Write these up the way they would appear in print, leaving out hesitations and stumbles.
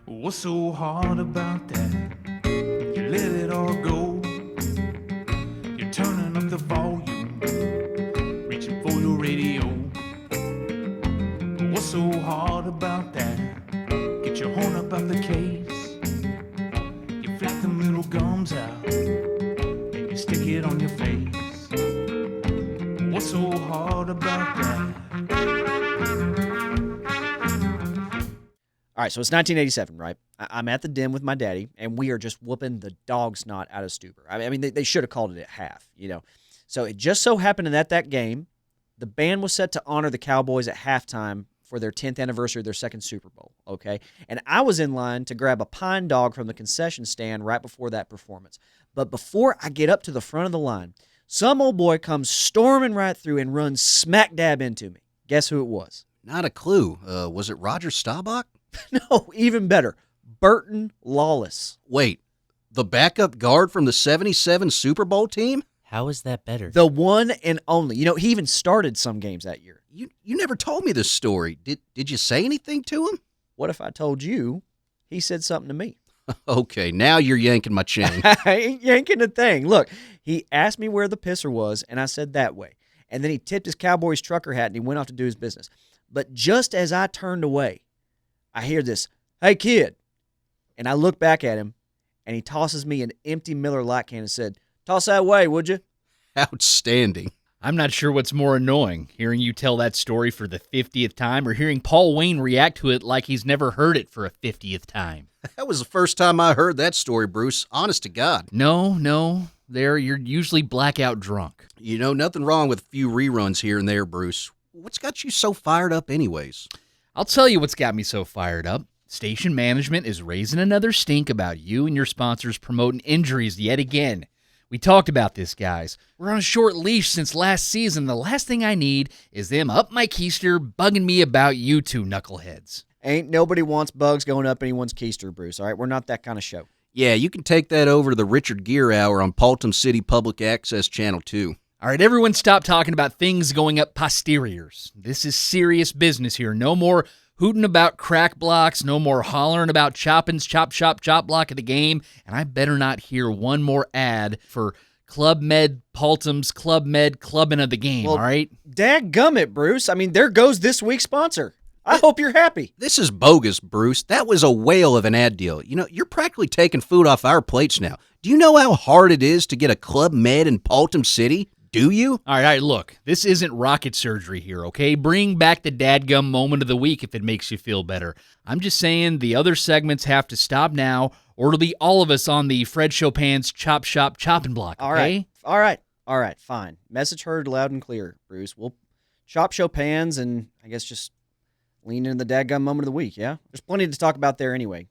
What's so hard about that? You let it all go. You're turning up the volume, reaching for your radio. What's so hard about that? Get your horn up out the case. You flap them little gums out, and you stick it on your face. What's so hard about that? All right, so it's 1987, right? I'm at the den with my daddy, and we are just whooping the dog snot out of Stuber. I mean, they should have called it at half, you know. So it just so happened that game, the band was set to honor the Cowboys at halftime for their 10th anniversary of their second Super Bowl, okay? And I was in line to grab a pine dog from the concession stand right before that performance. But before I get up to the front of the line, some old boy comes storming right through and runs smack dab into me. Guess who it was? Not a clue. Was it Roger Staubach? No, even better. Burton Lawless. Wait, the backup guard from the 77 Super Bowl team? How is that better? The one and only. You know, he even started some games that year. You never told me this story. Did you say anything to him? What if I told you he said something to me? Okay, now you're yanking my chain. I ain't yanking a thing. Look, he asked me where the pisser was, and I said that way. And then he tipped his Cowboys trucker hat, and he went off to do his business. But just as I turned away, I hear this, "Hey, kid." And I look back at him, and he tosses me an empty Miller Lite can and said, "Toss that way, would you?" Outstanding. I'm not sure what's more annoying, hearing you tell that story for the 50th time or hearing Paul Wayne react to it like he's never heard it for a 50th time. That was the first time I heard that story, Bruce. Honest to God. No. You're usually blackout drunk. You know, nothing wrong with a few reruns here and there, Bruce. What's got you so fired up anyways? I'll tell you what's got me so fired up. Station management is raising another stink about you and your sponsors promoting injuries yet again. We talked about this, guys. We're on a short leash since last season. The last thing I need is them up my keister bugging me about you two knuckleheads. Ain't nobody wants bugs going up anyone's keister, Bruce, all right? We're not that kind of show. Yeah, you can take that over to the Richard Gere Hour on Paultom City Public Access Channel 2. All right, everyone stop talking about things going up posteriors. This is serious business here. No more hooting about crack blocks, no more hollering about Choppin's chop block of the game, and I better not hear one more ad for Club Med Paultom's Club Med clubbing of the game, all right? Dadgummit, Bruce. I mean, there goes this week's sponsor. I hope you're happy. This is bogus, Bruce. That was a whale of an ad deal. You know, you're practically taking food off our plates now. Do you know how hard it is to get a Club Med in Paultom City? Do you? All right, look, this isn't rocket surgery here, okay? Bring back the dadgum moment of the week if it makes you feel better. I'm just saying the other segments have to stop now, or it'll be all of us on the Fred Chopin's Chop Shop chopping block, okay? All right, fine. Message heard loud and clear, Bruce. We'll chop Chopin's and I guess just lean into the dadgum moment of the week, yeah? There's plenty to talk about there anyway.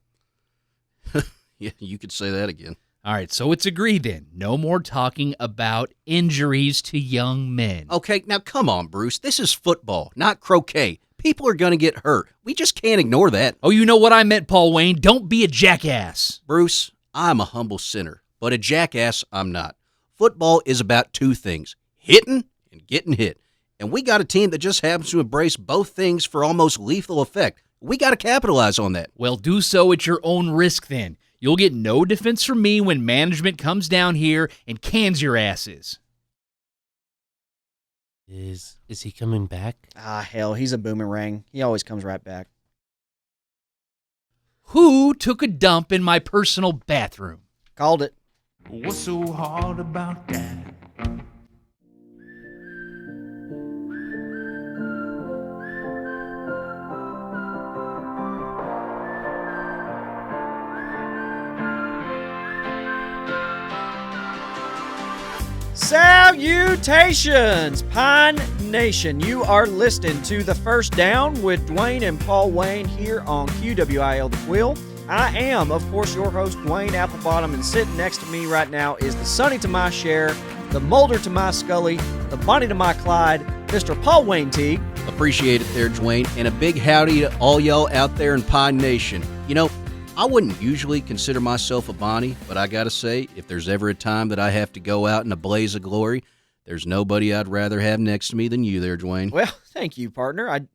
Yeah, you could say that again. All right, so it's agreed then. No more talking about injuries to young men. Okay, now come on, Bruce. This is football, not croquet. People are going to get hurt. We just can't ignore that. Oh, you know what I meant, Paul Wayne. Don't be a jackass. Bruce, I'm a humble sinner, but a jackass I'm not. Football is about two things, hitting and getting hit. And we got a team that just happens to embrace both things for almost lethal effect. We got to capitalize on that. Well, do so at your own risk then. You'll get no defense from me when management comes down here and cans your asses. Is he coming back? Ah, hell, he's a boomerang. He always comes right back. Who took a dump in my personal bathroom? Called it. What's so hard about that? Salutations, Pine Nation. You are listening to The First Down with Dwayne and Paul Wayne here on QWIL the Quill. I am, of course, your host, Dwayne Applebottom, and sitting next to me right now is the Sonny to my Cher, the Mulder to my Scully, the Bonnie to my Clyde, Mr. Paul Wayne Teague. Appreciate it there, Dwayne, and a big howdy to all y'all out there in Pine Nation. You know, I wouldn't usually consider myself a Bonnie, but I gotta say, if there's ever a time that I have to go out in a blaze of glory, There's nobody I'd rather have next to me than you there, Dwayne. Well, thank you, partner.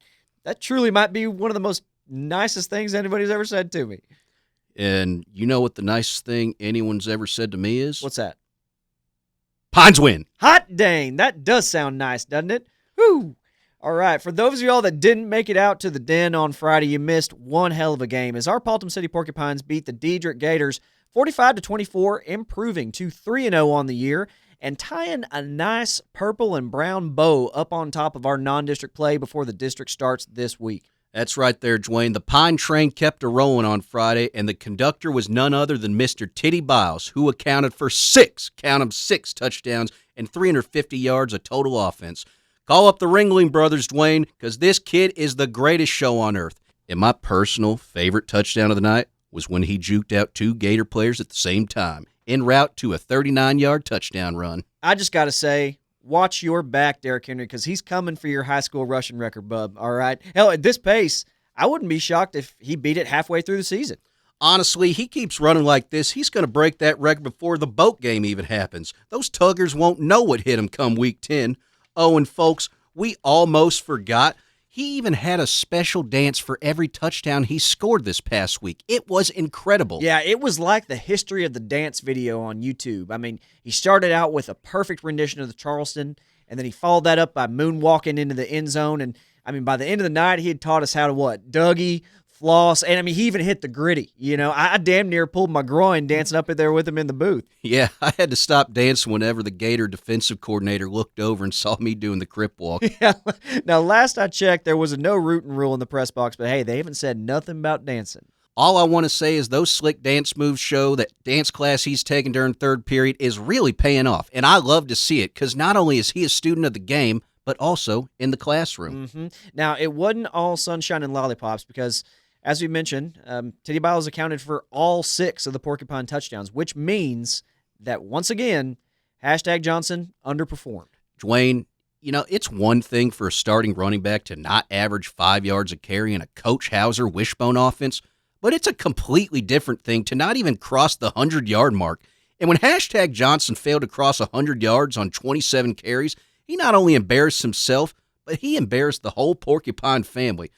That truly might be one of the most nicest things anybody's ever said to me. And you know what the nicest thing anyone's ever said to me is? What's that? Pines win. Hot dang, that does sound nice, doesn't it? Whew. All right, for those of y'all that didn't make it out to the Den on Friday, you missed one hell of a game as our Paultom City Porcupines beat the Diedrich Gators 45-24, improving to 3-0 on the year and tying a nice purple and brown bow up on top of our non-district play before the district starts this week. That's right there, Dwayne. The Pine train kept a rolling on Friday, and the conductor was none other than Mr. Titty Biles, who accounted for 6 touchdowns and 350 yards of total offense. Call up the Ringling Brothers, Dwayne, because this kid is the greatest show on earth. And my personal favorite touchdown of the night was when he juked out 2 Gator players at the same time, en route to a 39-yard touchdown run. I just got to say, watch your back, Derrick Henry, because he's coming for your high school rushing record, bub, all right? Hell, at this pace, I wouldn't be shocked if he beat it halfway through the season. Honestly, he keeps running like this, he's going to break that record before the boat game even happens. Those Tuggers won't know what hit him come week 10. Oh, and folks, we almost forgot. He even had a special dance for every touchdown he scored this past week. It was incredible. Yeah, it was like the history of the dance video on YouTube. I mean, he started out with a perfect rendition of the Charleston, and then he followed that up by moonwalking into the end zone. And, I mean, by the end of the night, he had taught us how to Dougie, floss, and, I mean, he even hit the gritty. You know, I damn near pulled my groin dancing up in there with him in the booth. Yeah, I had to stop dancing whenever the Gator defensive coordinator looked over and saw me doing the crip walk. Yeah. Now, last I checked, there was a no rooting rule in the press box, but hey, they haven't said nothing about dancing. All I want to say is those slick dance moves show that dance class he's taking during third period is really paying off, and I love to see it because not only is he a student of the game, but also in the classroom. Mm-hmm. Now, it wasn't all sunshine and lollipops because, as we mentioned, Titty Biles accounted for all 6 of the Porcupine touchdowns, which means that, once again, #Johnson underperformed. Dwayne, you know, it's one thing for a starting running back to not average 5 yards a carry in a Coach Hauser wishbone offense, but it's a completely different thing to not even cross the 100-yard mark. And when #Johnson failed to cross 100 yards on 27 carries, he not only embarrassed himself, but he embarrassed the whole Porcupine family.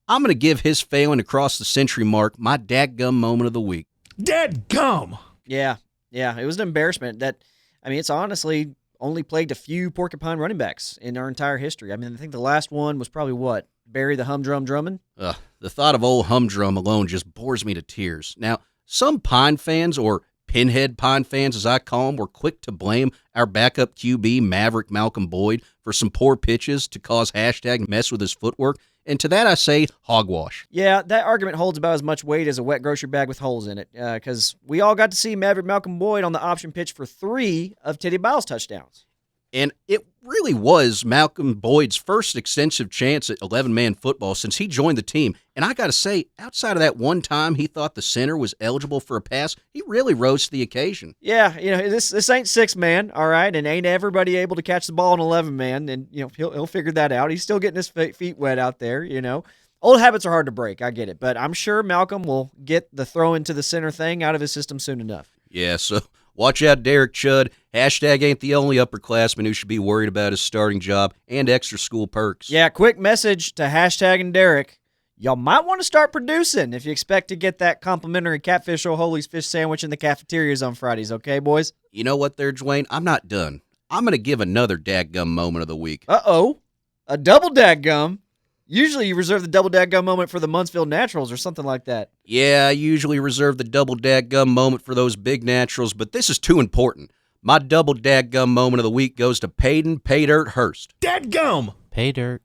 I'm going to give his failing to cross the century mark my dadgum moment of the week. Dadgum! Yeah, it was an embarrassment that, I mean, it's honestly only plagued a few Porcupine running backs in our entire history. I mean, I think the last one was probably Barry the Humdrum Drummond? The thought of old Humdrum alone just bores me to tears. Now, some Pine fans, or Pinhead Pine fans as I call them, were quick to blame our backup QB, Maverick Malcolm Boyd, for some poor pitches to cause # mess with his footwork. And to that I say, hogwash. Yeah, that argument holds about as much weight as a wet grocery bag with holes in it, because we all got to see Maverick Malcolm Boyd on the option pitch for 3 of Titty Biles' touchdowns. And it really was Malcolm Boyd's first extensive chance at 11-man football since he joined the team. And I got to say, outside of that one time he thought the center was eligible for a pass, he really rose to the occasion. Yeah, you know, this ain't 6-man, all right, and ain't everybody able to catch the ball in 11-man, and, you know, he'll figure that out. He's still getting his feet wet out there, you know. Old habits are hard to break, I get it, but I'm sure Malcolm will get the throw into the center thing out of his system soon enough. Yeah, so watch out, Derek Chudd. # ain't the only upperclassman who should be worried about his starting job and extra school perks. Yeah, quick message to # and Derek. Y'all might want to start producing if you expect to get that complimentary Catfish O'Holy's fish sandwich in the cafeterias on Fridays, okay, boys? You know what there, Dwayne? I'm not done. I'm going to give another dadgum moment of the week. Uh-oh. A double dadgum? Usually you reserve the double dadgum moment for the Munsfield Naturals or something like that. Yeah, I usually reserve the double dadgum moment for those big naturals, but this is too important. My double dadgum moment of the week goes to Payton Paydirt Hurst. Dadgum! Pay dirt.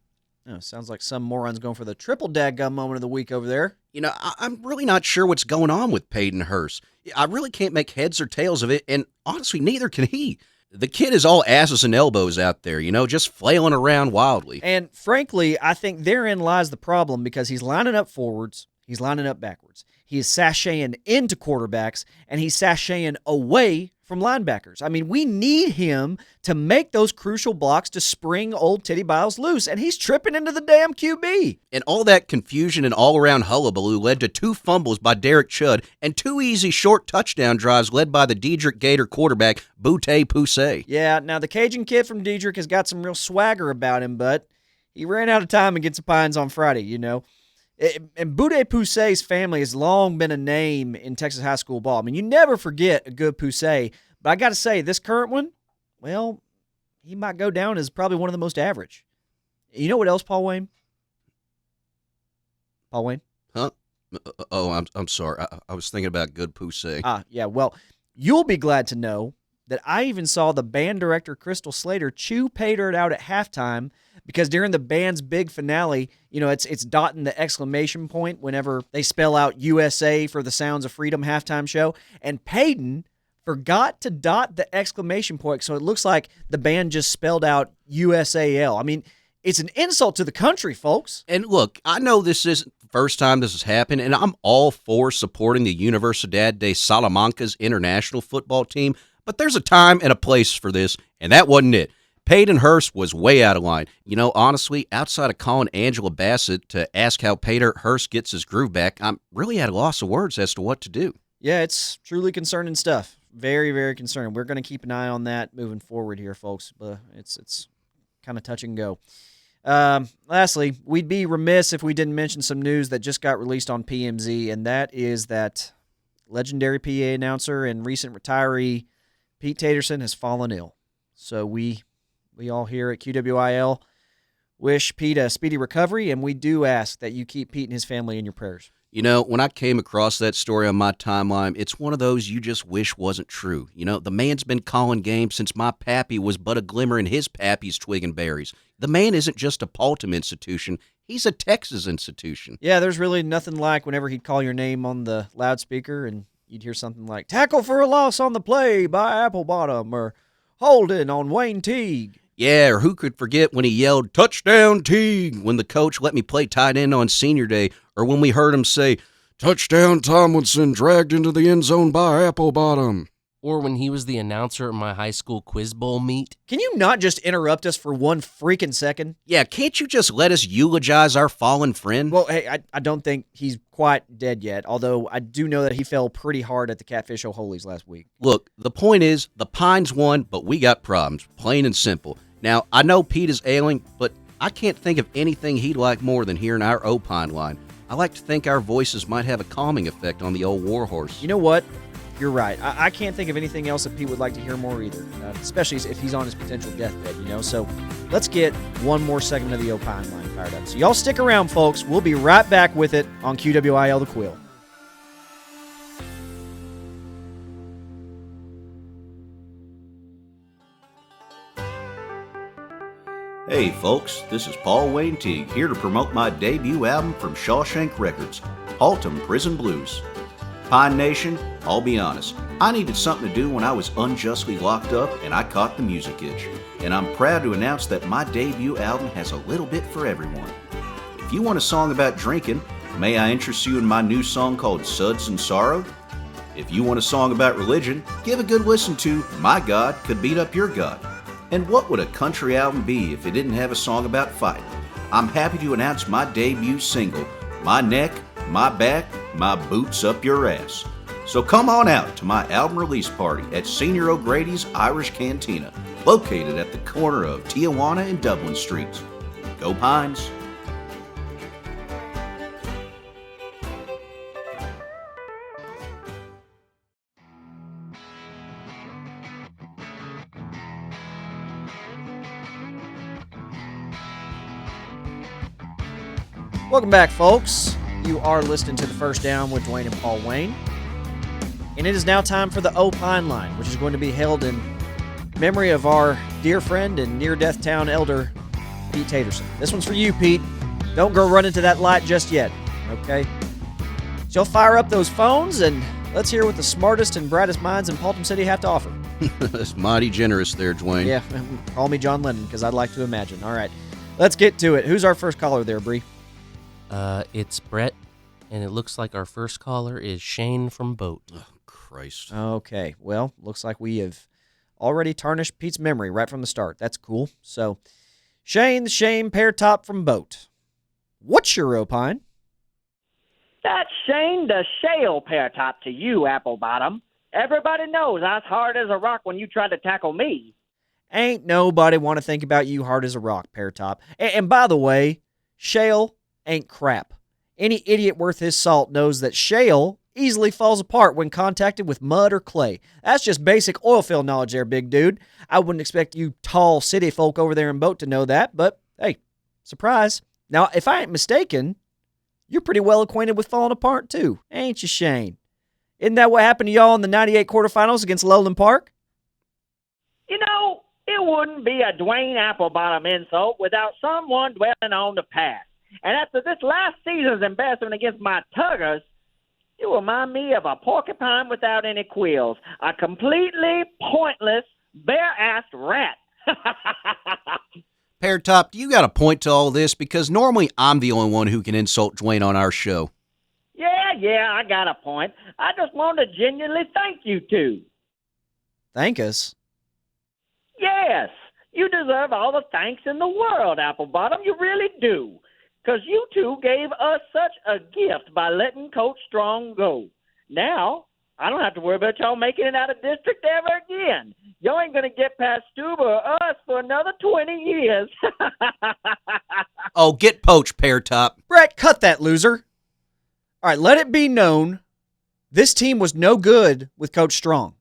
Oh, sounds like some moron's going for the triple dadgum moment of the week over there. You know, I'm really not sure what's going on with Payton Hurst. I really can't make heads or tails of it, and honestly, neither can he. The kid is all asses and elbows out there, you know, just flailing around wildly. And frankly, I think therein lies the problem because he's lining up forwards, he's lining up backwards. He is sashaying into quarterbacks, and he's sashaying away from linebackers. I mean, we need him to make those crucial blocks to spring old Teddy Biles loose, and he's tripping into the damn QB. And all that confusion and all-around hullabaloo led to 2 fumbles by Derek Chudd and 2 easy short touchdown drives led by the Diedrich Gator quarterback, Butte Poussey. Yeah, now the Cajun kid from Diedrich has got some real swagger about him, but he ran out of time against the Pines on Friday, you know. And Butte Poussey's family has long been a name in Texas high school ball. I mean, you never forget a good Poussey, but I got to say, this current one, well, he might go down as probably one of the most average. You know what else, Paul Wayne? Paul Wayne? Huh? Oh, I'm sorry. I was thinking about good Poussey. Yeah, well, you'll be glad to know that I even saw the band director, Crystal Slater, chew Pater out at halftime because during the band's big finale, you know, it's dotting the exclamation point whenever they spell out USA for the Sounds of Freedom halftime show, and Peyton forgot to dot the exclamation point, so it looks like the band just spelled out USAL. I mean, it's an insult to the country, folks. And look, I know this isn't the first time this has happened, and I'm all for supporting the Universidad de Salamanca's international football team, but there's a time and a place for this, and that wasn't it. Peyton Hurst was way out of line. You know, honestly, outside of calling Angela Bassett to ask how Peyton Hurst gets his groove back, I'm really at a loss of words as to what to do. Yeah, it's truly concerning stuff. Very, very concerning. We're going to keep an eye on that moving forward here, folks. But it's kind of touch and go. Lastly, we'd be remiss if we didn't mention some news that just got released on PMZ, and that is that legendary PA announcer and recent retiree Pete Taterson has fallen ill. So we all here at QWIL wish Pete a speedy recovery, and we do ask that you keep Pete and his family in your prayers. You know, when I came across that story on my timeline, it's one of those you just wish wasn't true. You know, the man's been calling games since my pappy was but a glimmer in his pappy's twig and berries. The man isn't just a Paultom institution. He's a Texas institution. Yeah, there's really nothing like whenever he'd call your name on the loudspeaker and you'd hear something like, tackle for a loss on the play by Applebottom, or holding on Wayne Teague. Yeah, or who could forget when he yelled, touchdown Teague, when the coach let me play tight end on senior day, or when we heard him say, touchdown Tomlinson dragged into the end zone by Applebottom. Or when he was the announcer at my high school quiz bowl meet. Can you not just interrupt us for one freaking second? Yeah, can't you just let us eulogize our fallen friend? Well, hey, I don't think he's quite dead yet, although I do know that he fell pretty hard at the Catfish O'Holies last week. Look, the point is, the Pines won, but we got problems, plain and simple. Now, I know Pete is ailing, but I can't think of anything he'd like more than hearing our Opine line. I like to think our voices might have a calming effect on the old warhorse. You know what? You're right. I can't think of anything else that Pete would like to hear more either, especially if he's on his potential deathbed, you know? So let's get one more segment of the Opine line fired up. So y'all stick around, folks. We'll be right back with it on QWIL the Quill. Hey folks, this is Paul Wayne Teague here to promote my debut album from Shawshank Records, Paultom Prison Blues. Pine Nation, I'll be honest, I needed something to do when I was unjustly locked up and I caught the music itch. And I'm proud to announce that my debut album has a little bit for everyone. If you want a song about drinking, may I interest you in my new song called Suds and Sorrow? If you want a song about religion, give a good listen to My God Could Beat Up Your God. And what would a country album be if it didn't have a song about fighting? I'm happy to announce my debut single, My Neck, My Back, My Boots Up Your Ass. So come on out to my album release party at Senior O'Grady's Irish Cantina, located at the corner of Tijuana and Dublin Streets. Go Pines! Welcome back, folks. You are listening to The First Down with Dwayne and Paul Wayne. And it is now time for the Opine line, which is going to be held in memory of our dear friend and near-death town elder, Pete Taterson. This one's for you, Pete. Don't go run into that light just yet, okay? So y'all fire up those phones, and let's hear what the smartest and brightest minds in Paultom City have to offer. That's mighty generous there, Dwayne. Yeah, call me John Lennon, because I'd like to imagine. All right, let's get to it. Who's our first caller there, Bree? It's Brett, and it looks like our first caller is Shane from Boat. Oh, Christ. Okay, well, looks like we have already tarnished Pete's memory right from the start. That's cool. So, Shane the Shame Pear Top from Boat. What's your opine? That's Shane the Shale Pear Top to you, Apple Bottom. Everybody knows I was hard as a rock when you tried to tackle me. Ain't nobody want to think about you hard as a rock, Pear Top. And by the way, shale ain't crap. Any idiot worth his salt knows that shale easily falls apart when contacted with mud or clay. That's just basic oil field knowledge there, big dude. I wouldn't expect you tall city folk over there in Boat to know that, but hey, surprise. Now, if I ain't mistaken, you're pretty well acquainted with falling apart too, ain't you, Shane? Isn't that what happened to y'all in the 98 quarterfinals against Lowland Park? You know, it wouldn't be a Dwayne Applebottom insult without someone dwelling on the past. And after this last season's embarrassment against my Tuggers, you remind me of a porcupine without any quills, a completely pointless, bare-assed rat. Pear Top, do you got a point to all this? Because normally I'm the only one who can insult Dwayne on our show. Yeah, I got a point. I just want to genuinely thank you two. Thank us. Yes, you deserve all the thanks in the world, Applebottom. You really do. Because you two gave us such a gift by letting Coach Strong go. Now, I don't have to worry about y'all making it out of district ever again. Y'all ain't going to get past Stuber or us for another 20 years. Oh, get poached, Pear Top. Brett, cut that, loser. All right, let it be known this team was no good with Coach Strong.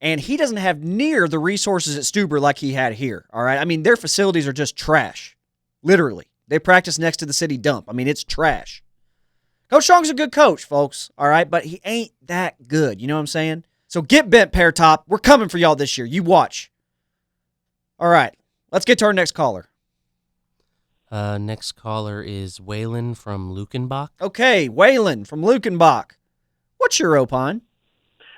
And he doesn't have near the resources at Stuber like he had here, all right? I mean, their facilities are just trash, literally. They practice next to the city dump. I mean, it's trash. Coach Strong's a good coach, folks, all right? But he ain't that good, you know what I'm saying? So get bent, Pear Top. We're coming for y'all this year. You watch. All right, let's get to our next caller. Next caller is Waylon from Lukenbach. Okay, Waylon from Lukenbach. What's your opine?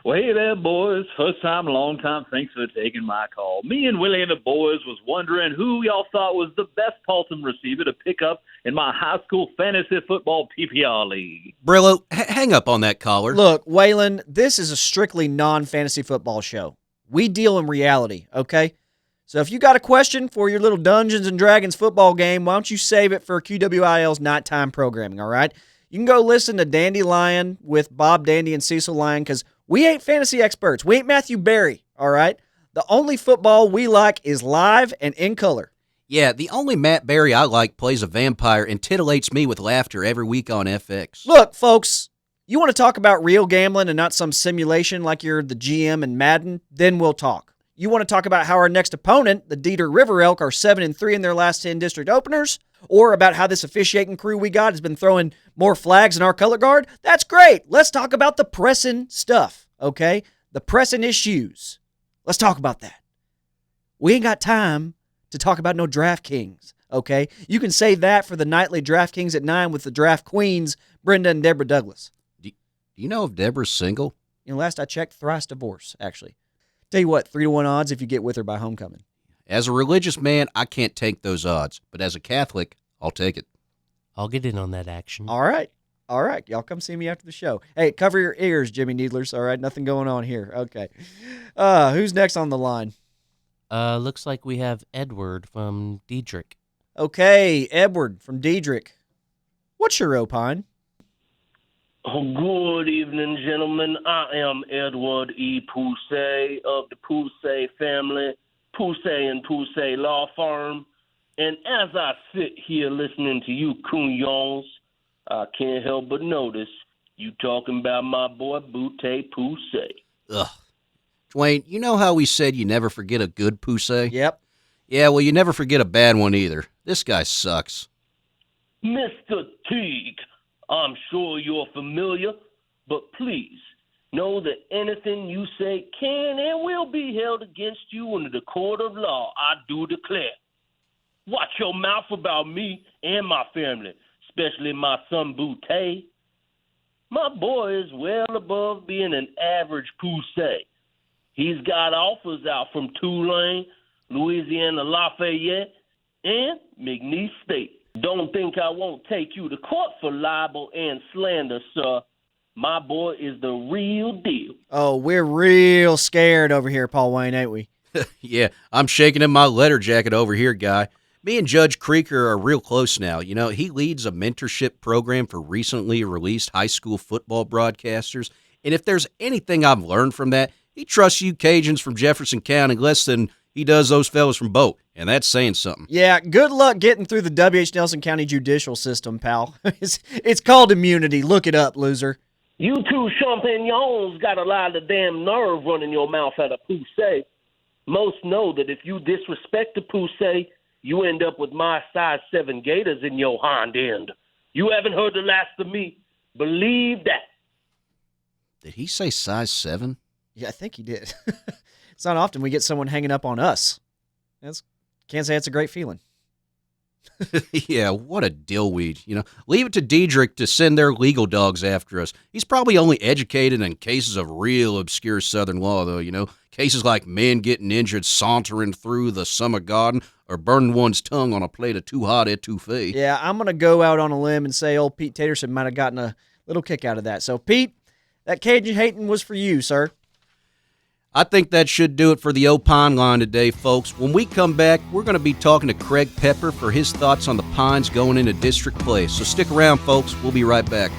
Well, hey there, boys. First time, long time. Thanks for taking my call. Me and Willie and the boys was wondering who y'all thought was the best Paultom receiver to pick up in my high school fantasy football PPR league. Brillo, hang up on that caller. Look, Waylon, this is a strictly non-fantasy football show. We deal in reality, okay? So if you got a question for your little Dungeons and Dragons football game, why don't you save it for QWIL's nighttime programming, all right? You can go listen to Dandelion with Bob Dandy and Cecil Lyon because we ain't fantasy experts. We ain't Matthew Berry, all right? The only football we like is live and in color. Yeah, the only Matt Berry I like plays a vampire and titillates me with laughter every week on FX. Look, folks, you want to talk about real gambling and not some simulation like you're the GM in Madden? Then we'll talk. You want to talk about how our next opponent, the Dieter River Elk, are 7-3 in their last 10 district openers? Or about how this officiating crew we got has been throwing more flags than our color guard? That's great. Let's talk about the pressing stuff, okay? The pressing issues. Let's talk about that. We ain't got time to talk about no DraftKings, okay? You can save that for the nightly DraftKings at 9 with the Draft Queens, Brenda and Deborah Douglas. Do you know if Deborah's single? You know, last I checked, thrice divorced, actually. Tell you what, 3-1 odds if you get with her by homecoming. As a religious man, I can't take those odds. But as a Catholic, I'll take it. I'll get in on that action. All right. Y'all come see me after the show. Hey, cover your ears, Jimmy Needlers. All right, nothing going on here. Okay. Who's next on the line? Looks like we have Edward from Diedrich. Okay, Edward from Diedrich. What's your opine? Oh, good evening, gentlemen. I am Edward E. Poussey of the Poussey family, Poussey and Poussey Law Firm. And as I sit here listening to you coons, I can't help but notice you talking about my boy Butte Poussey. Ugh. Dwayne, you know how we said you never forget a good Poussey? Yep. Yeah, well, you never forget a bad one either. This guy sucks. Mr. Teague, I'm sure you're familiar, but please know that anything you say can and will be held against you under the court of law. I do declare. Watch your mouth about me and my family, especially my son Butte. My boy is well above being an average Poussey. He's got offers out from Tulane, Louisiana Lafayette, and McNeese State. Don't think I won't take you to court for libel and slander, sir. My boy is the real deal. Oh, we're real scared over here, Paul Wayne, ain't we? Yeah, I'm shaking in my letter jacket over here, guy. Me and Judge Creeker are real close now. You know, he leads a mentorship program for recently released high school football broadcasters. And if there's anything I've learned from that, he trusts you Cajuns from Jefferson County less than he does those fellas from Boat. And that's saying something. Yeah, good luck getting through the W.H. Nelson County judicial system, pal. It's called immunity. Look it up, loser. You two champignons got a lot of damn nerve running your mouth at a poussey. Most know that if you disrespect the poussey, you end up with my size 7 gators in your hind end. You haven't heard the last of me. Believe that. Did he say size 7? Yeah, I think he did. It's not often we get someone hanging up on us. Can't say it's a great feeling. Yeah, what a dillweed. You know, leave it to Diedrich to send their legal dogs after us. He's probably only educated in cases of real obscure Southern law, though, you know. Cases like men getting injured sauntering through the summer garden or burning one's tongue on a plate of too hot etouffee. Yeah, I'm going to go out on a limb and say old Pete Taterson might have gotten a little kick out of that. So, Pete, that Cajun hating was for you, sir. I think that should do it for the Opine line today, folks. When we come back, we're going to be talking to Craig Pepper for his thoughts on the Pines going into district play. So stick around, folks. We'll be right back.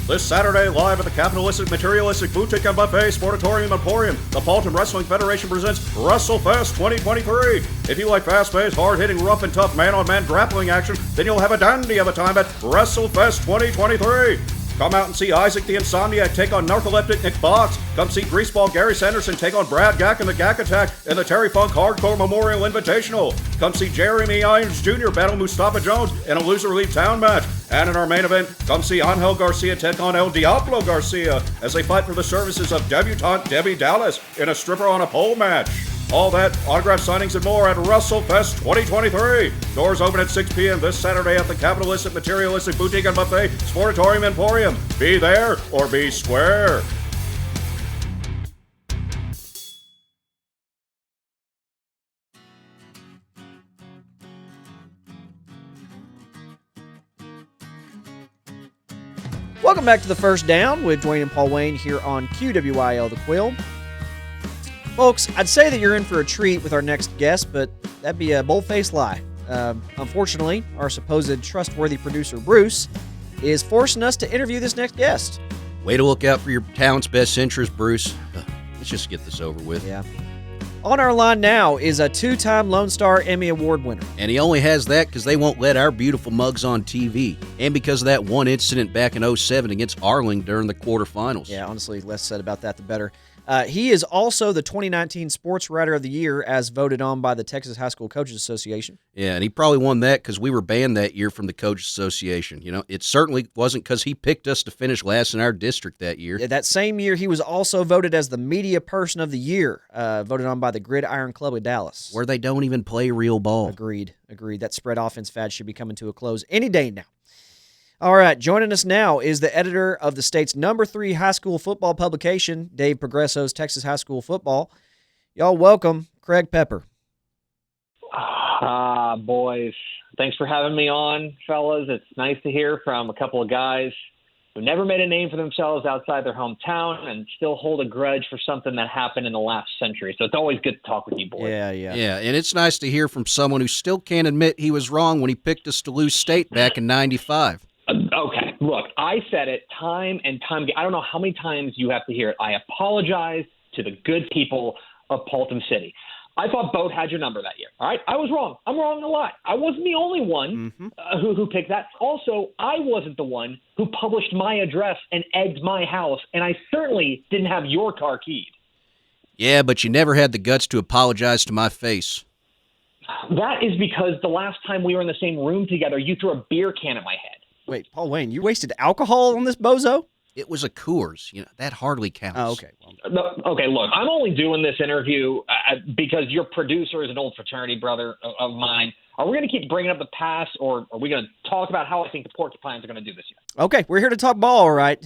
This Saturday, live at the Capitalistic Materialistic Boutique and Buffet Sportatorium Emporium, the Paultom Wrestling Federation presents WrestleFest 2023. If you like fast-paced, hard-hitting, rough and tough man-on-man grappling action, then you'll have a dandy of a time at WrestleFest 2023. Come out and see Isaac the Insomniac take on narcoleptic Nick Box. Come see Greaseball Gary Sanderson take on Brad Gack and the Gack Attack in the Terry Funk Hardcore Memorial Invitational. Come see Jeremy Irons Jr. battle Mustafa Jones in a loser-leave town match. And in our main event, come see Angel Garcia take on El Diablo Garcia as they fight for the services of debutante Debbie Dallas in a stripper on a pole match. All that, autograph signings and more at WrestleFest 2023. Doors open at 6 p.m. this Saturday at the Capitalistic Materialistic Boutique and Buffet Sportatorium Emporium. Be there or be square. Welcome back to The First Down with Dwayne and Paul Wayne here on QWIL the Quill. Folks, I'd say that you're in for a treat with our next guest, but that'd be a bold-faced lie. Unfortunately, our supposed trustworthy producer, Bruce, is forcing us to interview this next guest. Way to look out for your talent's best interest, Bruce. Let's just get this over with. Yeah. On our line now is a 2-time Lone Star Emmy Award winner. And he only has that because they won't let our beautiful mugs on TV. And because of that one incident back in 2007 against Arling during the quarterfinals. Yeah, honestly, less said about that, the better. He is also the 2019 Sports Writer of the Year as voted on by the Texas High School Coaches Association. Yeah, and he probably won that because we were banned that year from the Coaches Association. You know, it certainly wasn't because he picked us to finish last in our district that year. Yeah, that same year, he was also voted as the Media Person of the Year, voted on by the Gridiron Club of Dallas. Where they don't even play real ball. Agreed. That spread offense fad should be coming to a close any day now. All right, joining us now is the editor of the state's #3 high school football publication, Dave Progresso's Texas High School Football. Y'all welcome Craig Pepper. Boys, thanks for having me on, fellas. It's nice to hear from a couple of guys who never made a name for themselves outside their hometown and still hold a grudge for something that happened in the last century. So it's always good to talk with you boys. Yeah. Yeah, and it's nice to hear from someone who still can't admit he was wrong when he picked us to lose state back in 95. Okay, look, I said it time and time again. I don't know how many times you have to hear it. I apologize to the good people of Paultom City. I thought Boat had your number that year. All right, I was wrong. I'm wrong a lot. I wasn't the only one who picked that. Also, I wasn't the one who published my address and egged my house, and I certainly didn't have your car keyed. Yeah, but you never had the guts to apologize to my face. That is because the last time we were in the same room together, you threw a beer can at my head. Wait, Paul Wayne, you wasted alcohol on this bozo? It was a Coors. You know, that hardly counts. Oh, okay. Okay, look, I'm only doing this interview because your producer is an old fraternity brother of mine. Are we going to keep bringing up the past, or are we going to talk about how I think the Porcupines are going to do this year? Okay, we're here to talk ball, all right?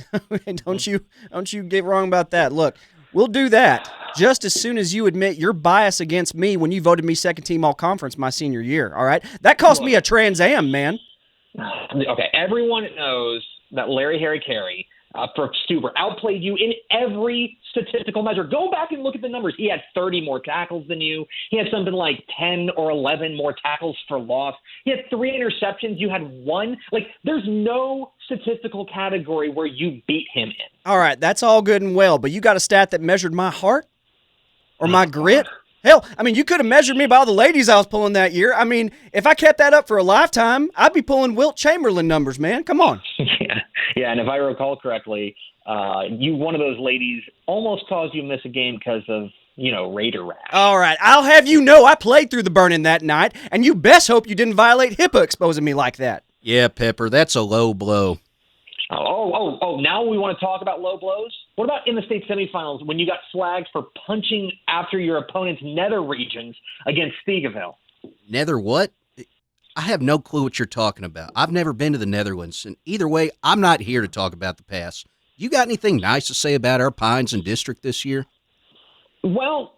Don't you get wrong about that. Look, we'll do that. just as soon as you admit your bias against me when you voted me second team all-conference my senior year, all right? That cost me a Trans Am, man. Okay, everyone knows that Larry Harry Carey for Stuber outplayed you in every statistical measure. Go back and look at the numbers. He had 30 more tackles than you. He had something like 10 or 11 more tackles for loss. He had 3 interceptions. You had 1. Like, there's no statistical category where you beat him in. All right, that's all good and well, but you got a stat that measured my heart or my grit? Hell, I mean, you could have measured me by all the ladies I was pulling that year. I mean, if I kept that up for a lifetime, I'd be pulling Wilt Chamberlain numbers, man. Come on. Yeah, and if I recall correctly, one of those ladies almost caused you to miss a game because of, Raider rash. All right, I'll have you know I played through the burning that night, and you best hope you didn't violate HIPAA exposing me like that. Yeah, Pepper, that's a low blow. Oh, now we want to talk about low blows? What about in the state semifinals when you got flagged for punching after your opponent's nether regions against Stiegerville? Nether what? I have no clue what you're talking about. I've never been to the Netherlands, and either way, I'm not here to talk about the past. You got anything nice to say about our Pines and District this year? Well,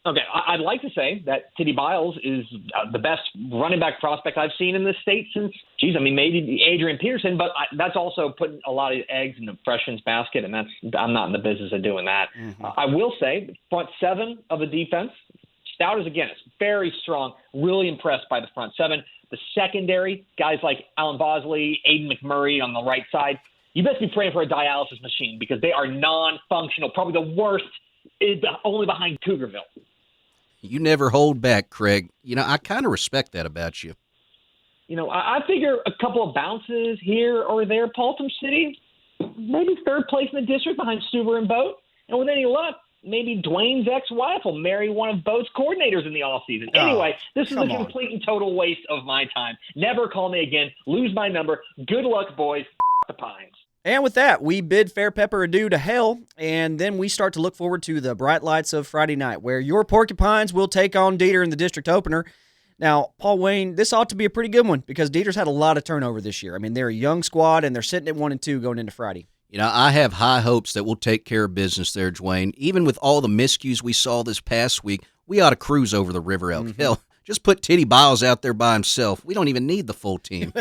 okay, I'd like to say that Titty Biles is the best running back prospect I've seen in this state since, maybe Adrian Peterson, but that's also putting a lot of eggs in the freshman's basket, and I'm not in the business of doing that. Mm-hmm. I will say, front 7 of the defense, stout as again, it's very strong, really impressed by the front 7. The secondary, guys like Alan Bosley, Aiden McMurray on the right side, you best be praying for a dialysis machine because they are non-functional, probably the worst, only behind Cougarville. You never hold back, Craig. I kind of respect that about you. I figure a couple of bounces here or there, Paultom City, maybe third place in the district behind Stuber and Boat. And with any luck, maybe Dwayne's ex-wife will marry one of Boat's coordinators in the offseason. Anyway, this is a complete and total waste of my time. Never call me again. Lose my number. Good luck, boys. The Pines. And with that, we bid Fair Pepper adieu to hell, and then we start to look forward to the bright lights of Friday night, where your Porcupines will take on Dieter in the district opener. Now, Paul Wayne, this ought to be a pretty good one because Dieter's had a lot of turnover this year. I mean, they're a young squad, and they're sitting at 1-2 going into Friday. I have high hopes that we'll take care of business there, Dwayne. Even with all the miscues we saw this past week, we ought to cruise over the River Elk. Hell, just put Titty Biles out there by himself. We don't even need the full team.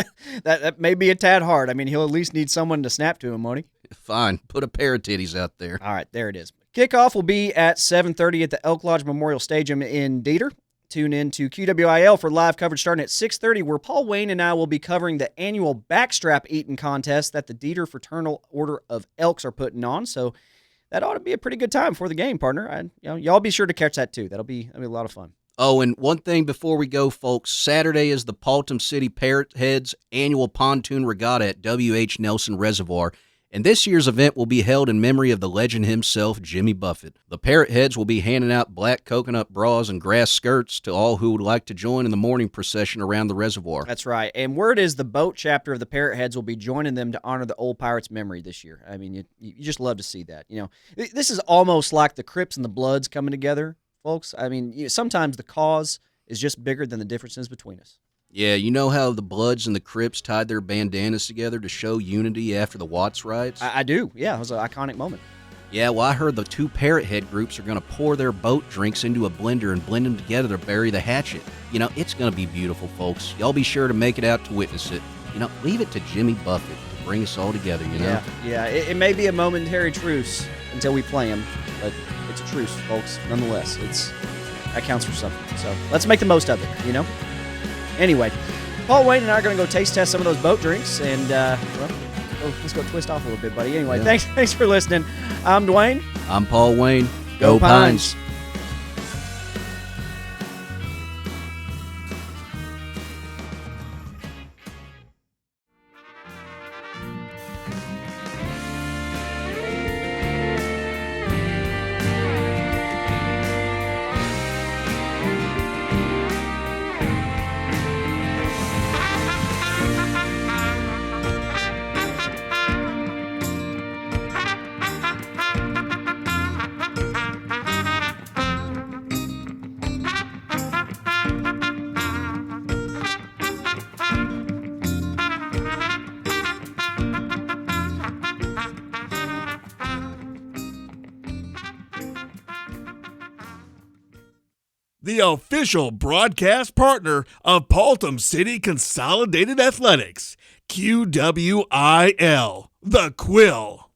that may be a tad hard. I mean, he'll at least need someone to snap to him, won't he? Fine. Put a pair of titties out there. All right, there it is. Kickoff will be at 7:30 at the Elk Lodge Memorial Stadium in Dieter. Tune in to QWIL for live coverage starting at 6:30, where Paul Wayne and I will be covering the annual backstrap eating contest that the Dieter Fraternal Order of Elks are putting on. So that ought to be a pretty good time for the game, partner. Y'all be sure to catch that too. That'll be a lot of fun. Oh, and one thing before we go, folks. Saturday is the Paultom City Parrot Heads annual pontoon regatta at W.H. Nelson Reservoir. And this year's event will be held in memory of the legend himself, Jimmy Buffett. The Parrot Heads will be handing out black coconut bras and grass skirts to all who would like to join in the morning procession around the reservoir. That's right. And word is the boat chapter of the Parrot Heads will be joining them to honor the old pirate's memory this year. I mean, you just love to see that. This is almost like the Crips and the Bloods coming together, folks. I mean, sometimes the cause is just bigger than the differences between us. Yeah, you know how the Bloods and the Crips tied their bandanas together to show unity after the Watts riots? I do. Yeah, it was an iconic moment. Yeah, well, I heard the 2 Parrot Head groups are going to pour their boat drinks into a blender and blend them together to bury the hatchet. It's going to be beautiful, folks. Y'all be sure to make it out to witness it. Leave it to Jimmy Buffett to bring us all together, Yeah, it may be a momentary truce until we play him, but it's a truce, folks, nonetheless. That counts for something. So let's make the most of it, Anyway, Paul Wayne and I are going to go taste test some of those boat drinks, and let's go twist off a little bit, buddy. Anyway, thanks for listening. I'm Dwayne. I'm Paul Wayne. Go Pines. the official broadcast partner of Paultom City Consolidated Athletics. QWIL the Quill.